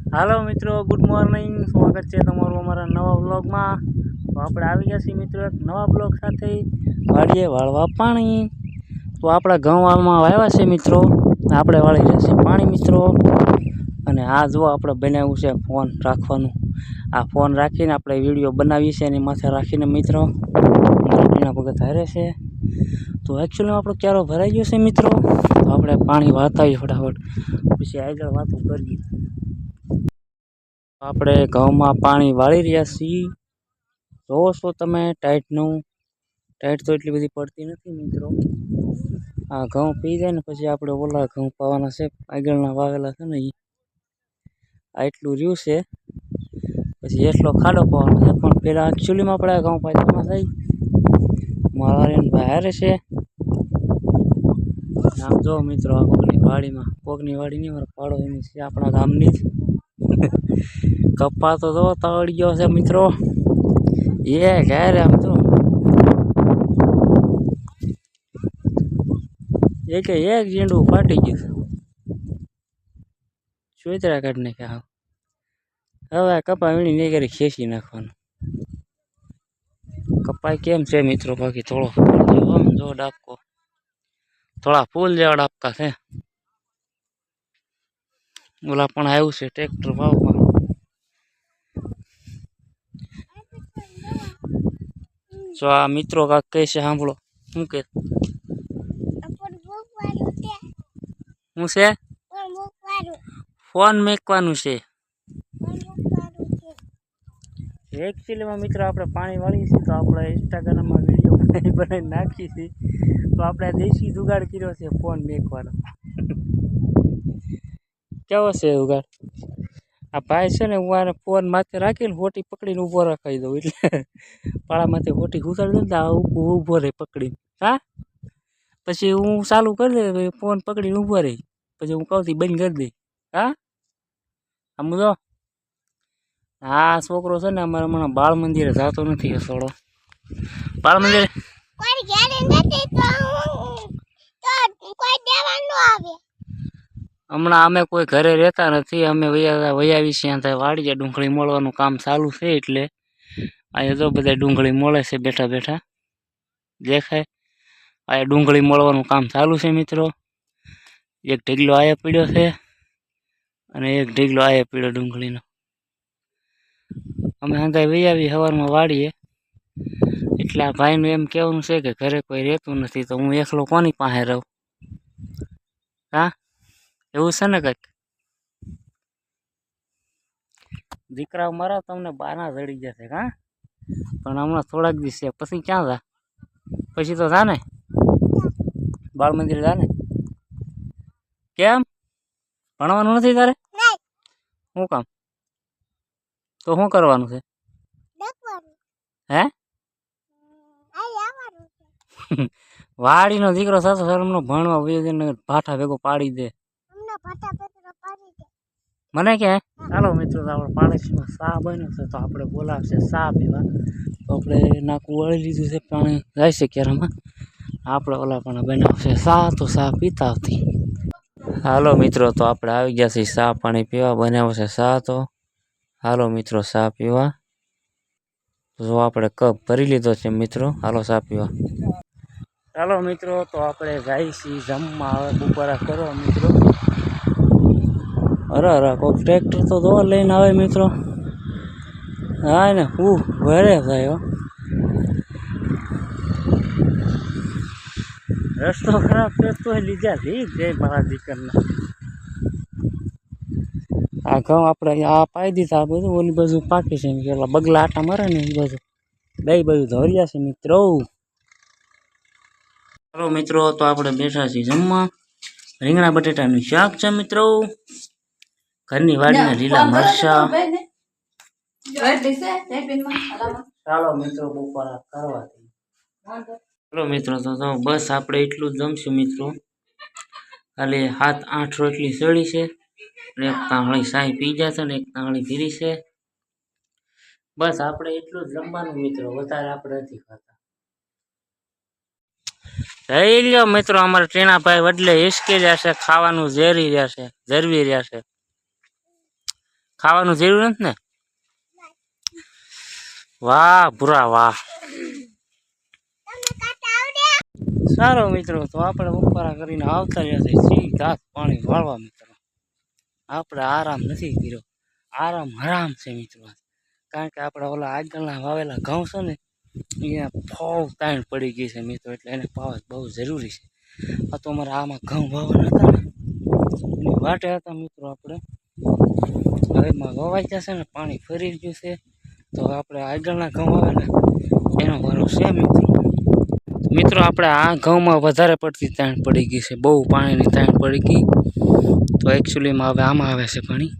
હાલો મિત્રો, good morning. સ્વાગત છે તમારું અમારા નવા બ્લોગમાં. તો આપણે આવી ગયા છીએ મિત્રો એક નવા બ્લોગ સાથે. વાળીએ વાળવા પાણી. તો આપણા ઘઉં વાળમાં વાવ્યા છે મિત્રો, આપણે વાળી રહ્યા છે પાણી મિત્રો. અને આ જો આપણે બનાવ્યું છે ફોન રાખવાનું. આ ફોન રાખીને આપણે વિડીયો બનાવીએ છીએ એની માથે રાખીને મિત્રો મારા ભગત હારે છે. તો એકચ્યુઅલી આપણો ક્યારો ભરાઈ ગયો છે મિત્રો. તો આપણે પાણી વાળતા આવીએ ફટાફટ, પછી આગળ વાતો કરીએ. આપણે ઘઉંમાં પાણી વાળી રહ્યા છીએ. જોવો છો તમે ટાઈટ તો એટલી બધી પડતી નથી મિત્રો. આ ઘઉં પી જાય ને પછી આપણે ઓલા ઘઉં પાવાના છે, આગળના વાવેલા છે ને એ આટલું રહ્યું છે. પછી એટલો ખાડો પાવાનો છે, પણ પહેલાં એકચ્યુઅલીમાં આપણે આ ઘઉં પાવાના થઈ મારા બહાર છે. આમ જો મિત્રો, આપણી વાડીમાં કોકની વાડી નહીં, મારા પાડો એની છે, આપણા ગામની જ. કપ્પા તો જો તળી ગયો છે મિત્રો. એ ઘેરે આમ તો એક ઝીંડું ફાટી ગયું છે, ચોતરા કાઢી નાખ્યા. હવે કપા વીણી નહીં કરી ખેંચી નાખવાનું. કપાય કેમ છે મિત્રો, બાકી થોડો જો ડાબકો થોડા ફૂલ જેવા ડાબકા છે. ઓલા પણ આવ્યું છે ટ્રેક્ટર વાવવા. જો આ મિત્રો કાક કહે છે, સાંભળો શું કે શું છે? ફોન મેકવાનું છે. એકચ્યુઅલીમાં મિત્રો આપણે પાણી વાળીએ છીએ, તો આપણે ઇન્સ્ટાગ્રામમાં વિડીયો બનાવી નાખીએ છીએ. તો આપણે દેશી જુગાડ કર્યો છે ફોન મેકવાનો. કેવો છે જુગાડ? આ ભાઈ છે ને, હું આને ફોન માથે રાખીને હોટી પકડીને ઊભો રખાઈ દઉં, એટલે પાળામાંથી હોટી ઘૂસાડી દઉં ને ઊભો રહે પકડીને. હા, પછી હું ચાલુ કરી દે, ફોન પકડીને ઊભો રહી, પછી હું કહું બંધ કરી દઈ. હા, આમ જો આ છોકરો છે ને, અમારે હમણાં બાળ મંદિરે જતો નથી. હસોડો બાળ મંદિરે હમણાં અમે કોઈ ઘરે રહેતા નથી. અમે વૈયાવી છીએ ત્યાં વાડીએ ડુંગળી મોળવાનું કામ ચાલુ છે, એટલે અહીંયા તો બધા ડુંગળી મોળે છે બેઠા બેઠા, દેખાય. આ ડુંગળી મોળવાનું કામ ચાલુ છે મિત્રો. એક ઢીગલો આયા પીડ્યો છે અને એક ઢીગલો આયા પીડ્યો ડુંગળીનો. અમે હંધાઈ વૈયાવી સવારમાં વાડીએ, એટલે આ ભાઈનું એમ કહેવાનું છે કે ઘરે કોઈ રહેતું નથી, તો હું એકલો કોની પાસે રહું? હા, એવું છે ને કંઈક. દીકરાઓ મારા તમને બાના જડી જશે. હા, પણ હમણાં થોડાક દિવસ છે, પછી ક્યાં જા? પછી તો જા ને બાળ મંદિર, જા ને. કેમ ભણવાનું નથી તારે? શું કામ? તો શું કરવાનું છે? હે? વાડીનો દીકરો સાસો શરમનો ભણવા વયો ભાઠા ભેગો પાડી દે મને કે. ચાલો મિત્રો, આપણે પાડોશીમાં સા બન્યો છે, તો આપણે બોલાવશે સા પીવા. તો આપણે નાકું વળી લીધું છે, પાણી જાય છે ક્યારામાં. આપણે ઓલા પણ બનાવશે સા, તો સા પીતા હતી. હાલો મિત્રો, તો આપણે આવી ગયા છીએ સા પાણી પીવા. બનાવશે સા, તો હાલો મિત્રો સા પીવા. જો આપણે કપ ભરી લીધો છે મિત્રો, હાલો સા પીવા. ચાલો મિત્રો, તો આપણે જાય છીએ જમવા. હવે બપોરા કરો મિત્રો. અરે કોઈક ટ્રેક્ટર તો દો લઈને આવે મિત્રો. હા ને, હું ઘરે થાય. રસ્તો ખરાબ છે તો લીધા છે મારા દીકરના. આ ઘઉં આપણે આ પાઈ દીધા, આ બધું ઓલી બાજુ પાકી છે. પેલા બગલા આટા મારે ને એ બાજુ દઈ બાજુ ધોરિયા છે મિત્રો. ચાલો મિત્રો, તો આપણે બેઠા છીએ જમવા. રીંગણા બટેટાનું શાક છે મિત્રો, ઘરની વાડીના લીલા મરચા. ચાલો મિત્રો, બપોરા કરવાથી. ચાલો મિત્રો, તો બસ આપણે એટલું જ જમશું મિત્રો. ખાલી 7-8 રોટલી સળી છે, એક તાંહળી સાઈ પી જશે ને એક તાંહળી ધીરી છે. બસ આપણે એટલું જ જમવાનું મિત્રો, વધારે આપણે નથી ખાતા. જઈ લ્યો મિત્રો, અમારે ટીણાભાઈ વડલે હિસકી રહ્યા છે, ખાવાનું ઝેરી રહ્યા છે, ઝરવી રહ્યા છે. ખાવાનું જરૂર નથી ને? વાહ ભૂરા વાહ. સારો મિત્રો, તો આપણે બપોરા કરીને આવતા રહ્યા છે સીધા પાણી વાળવા મિત્રો. આપણે આરામ નથી કર્યો, આરામ હરામ છે મિત્રો. કારણ કે આપણે ઓલા આગળના વાવેલા ઘઉં છે ને અહીંયા ફોવ તાણ પડી ગઈ છે મિત્રો, એટલે એને પાવા બહુ જરૂરી છે. આ તો અમારે આમાં ઘઉં વાવવાના હતા ને એની વાટે હતા મિત્રો. આપણે હવે એમાં વવાઈ જશે ને, પાણી ફરી ગયું છે, તો આપણે આગળના ઘઉં આવે ને એનો વારો છે મિત્રો. મિત્રો આપણે આ ઘઉંમાં વધારે પડતી તાણ પડી ગઈ છે, બહુ પાણીની તાણ પડી ગઈ. તો એકચ્યુઅલીમાં હવે આમાં આવે છે પાણી.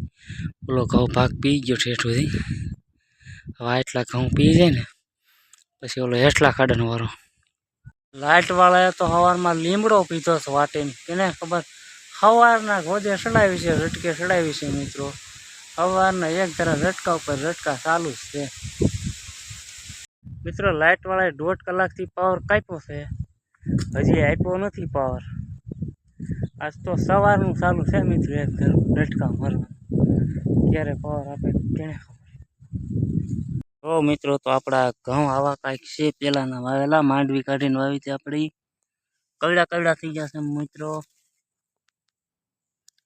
ઓલો ઘઉં ભાગ પી ગયો ઠેઠુંથી. હવે એટલા ઘઉં પી જાય ને પછી ઓલો હેઠલા ખાડાનો વારો. લાઇટવાળાએ તો સવારમાં લીમડો પીધો હતો વાટીને, કેને ખબર. સવારના ગોદે ચડાવી છે, રટકે ચડાવી છે મિત્રો. સવારના એક ધારા રટકા ઉપર રટકા ચાલુ જ છે મિત્રો. લાઇટવાળાએ 1.5 કલાકથી પાવર કાપ્યો છે, હજી આપ્યો નથી પાવર. આજ તો સવારનું ચાલુ છે મિત્રો, એક ધારું રટકા મારવાનું. ક્યારે પાવર આપે કેને ખબર. તો મિત્રો તો આપણા ઘઉં આવા કાંઈક છે પેલાના વાવેલા, માંડવી કાઢીને વાવી હતી આપણી. કવડા થઈ ગયા છે મિત્રો.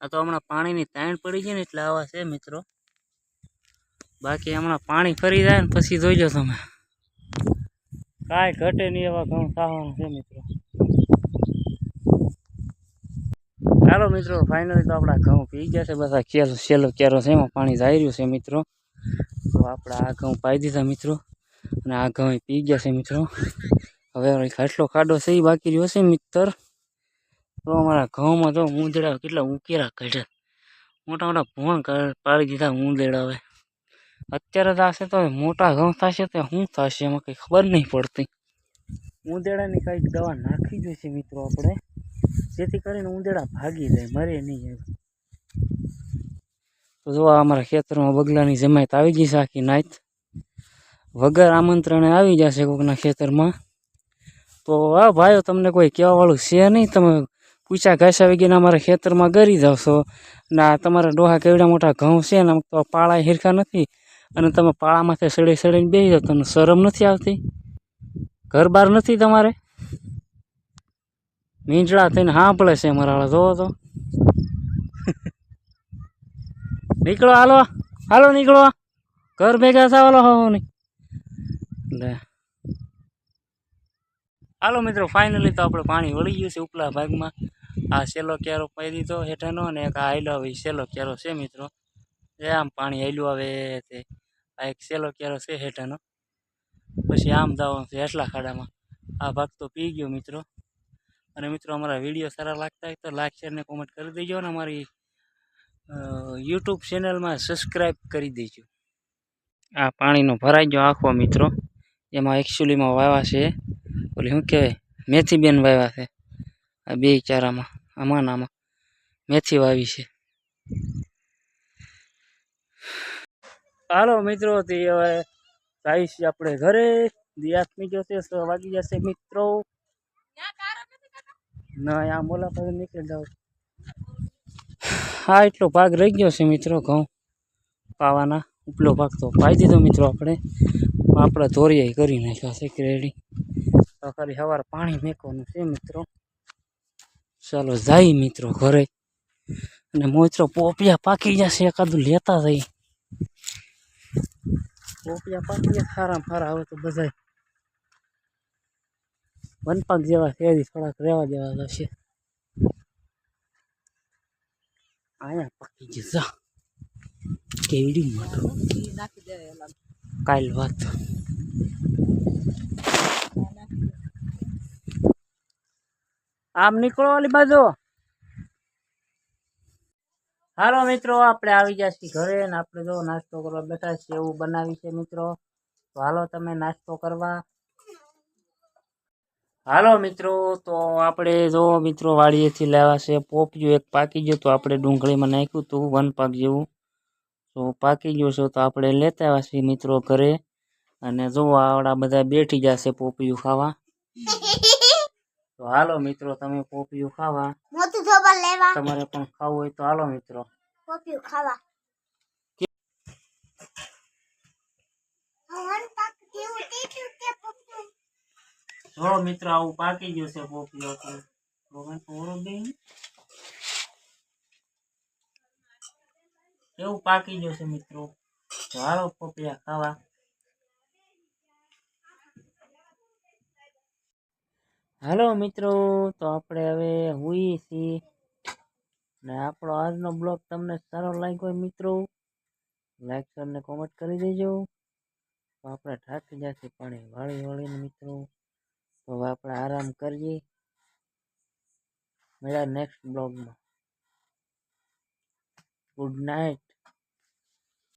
આ તો હમણાં પાણીની તાણ પડી જાય ને એટલે આવા છે મિત્રો. બાકી હમણાં પાણી ફરી જાય ને પછી જોઈજો તમે, કાંઈ ઘટે નહીં એવા ઘઉં થવાના છે મિત્રો. ચાલો મિત્રો, ફાઇનલી તો આપણા ઘઉં પી ગયા છે બધા. છેલ્લો ક્યારો છે એમાં પાણી જાય રહ્યું છે મિત્રો. તો આપણે આ ઘઉં પાઈ દીધા મિત્રો, અને આ ઘઉં પી ગયા છે મિત્રો. હવે ખાટલો ખાડો છે એ બાકી રહ્યો છે મિત્ર. તો અમારા ઘઉંમાં તો ઊંધેડા કેટલા ઉકેરા કાઢ્યા, મોટા મોટા ભોણ પાડી દીધા ઊંધેડા. હવે અત્યારે તો આશે તો મોટા ઘઉં થશે તો શું થશે એમાં કંઈ ખબર નહીં પડતી. ઊંધેડાની કંઈક દવા નાખી દઈશે મિત્રો આપણે, જેથી કરીને ઊંધેડા ભાગી જાય, મરે નહીં એમ. તો જો અમારા ખેતરમાં બગલાની જમાયત આવી ગઈ છે આખી નાઈત. વગર આમંત્રણે આવી જશે કોઈકના ખેતરમાં. તો આ ભાઈઓ તમને કોઈ કહેવાવાળું છે નહીં, તમે પૂછા ઘાસા વગેરે અમારા ખેતરમાં ગરી જાવ છો. ના તમારા ડોહા કેવડા મોટા ઘઉં છે ને તો પાળા હિરખા નથી, અને તમે પાળામાંથી સડીને બેસી જાવ. તમને શરમ નથી આવતી? ઘર બાર નથી તમારે? મીંજળા થઈને સાંભળે છે મારા જોવો તો. નીકળો, હાલો હાલો નીકળો, ઘર ભેગા થાવાલો હો નહીં. લે હાલો મિત્રો, ફાઇનલી તો આપણે પાણી વળી ગયું છે ઉપલા ભાગમાં. આ સેલો ક્યારો પાઈ દીધો હેઠાનો, અને એક આ હાઈલો આવે સેલો ક્યારો છે મિત્રો. એ આમ પાણી હાઈલું આવે તે આ એક સેલો ક્યારો છે હેઠાનો. પછી આમ જવાનું છે હેઠલા ખાડામાં. આ ભાગ તો પી ગયો મિત્રો. અને મિત્રો અમારા વિડીયો સારા લાગતા હોય તો લાઈક શેર ને કોમેન્ટ કરી દેજો, અને અમારી યુટ્યુબ ચેનલમાં સબસ્ક્રાઈબ કરી દેજો. આ પાણીનો ભરાઈ ગયો આખો મિત્રો. એમાં એકચ્યુઅલીમાં વાવ્યા છે ઓલી શું કહેવાય, મેથી બેન વાવ્યા છે. આ બે ચારામાં આમાં મેથી વાવી છે. હાલો મિત્રો, તે હવે જઈશ આપણે ઘરે. દિયાસમી જોશે 6 વાગી જશે મિત્રો. ના આમ ઓલા પાસે નીકળી જાવ. હા એટલો ભાગ રહી ગયો છે મિત્રો ઘઉં પાવાના. ઉપલો ભાગ તો પાઈ દીધો મિત્રો આપણે ધોરિયા કરી નાખ્યા છે રેડી. તો ખાલી સવારે પાણી મેકવાનું છે મિત્રો. ચાલો જાય મિત્રો ઘરે. અને મિત્રો પોપિયા પાકી જશે, એકાદું લેતા જઈએ. પોપિયા પાકી જાય સારામાં સારા. હવે તો બધા વનપાક જેવા છે, થોડાક રહેવા દેવા જશે. અહીંયા પાકી જશે કેવડી મોટું. કાલ વાત આમ નીકળો ઓલી બાજુ. હાલો મિત્રો, આપણે આવી ગયા છીએ ઘરે, ને આપણે જો નાસ્તો કરવા બેઠા છીએ. એવું બનાવી છે મિત્રો. તો હાલો તમે નાસ્તો કરવા. હાલો મિત્રો, તો આપણે જો મિત્રો વાડીએથી લાવ્યા છે પોપિયું. એક પાકી ગયું તો આપણે ડુંગળીમાં નાખ્યું હતું 1 પાક જેવું. તો પાકી ગયું છે તો આપણે લેતા આવ્યા છીએ મિત્રો ઘરે. અને જો આવડા બધા બેઠી જશે પોપિયું ખાવા. તો હાલો મિત્રો, તમે પોપિયું ખાવા. તમારે પણ ખાવું હોય તો હાલો મિત્રો પોપિયું ખાવા. જો મિત્રો આવું પાકી ગયું છે પોપિયો તો પૂરો દે એવું પાકી ગયું છે મિત્રો. તો હાલો પોપિયા ખાવા. હાલો મિત્રો, તો આપણે હવે હુઈ છીએ ને આપણો આજનો બ્લોગ તમને સારો લાગ્યો હોય મિત્રો, લાઈક શેર ને કોમેન્ટ કરી દેજો. તો આપણે થાકી જશે પાણી વાળીને મિત્રો. તો હવે આપણે આરામ કરીએ. મળ્યા નેક્સ્ટ બ્લોગમાં. Good night.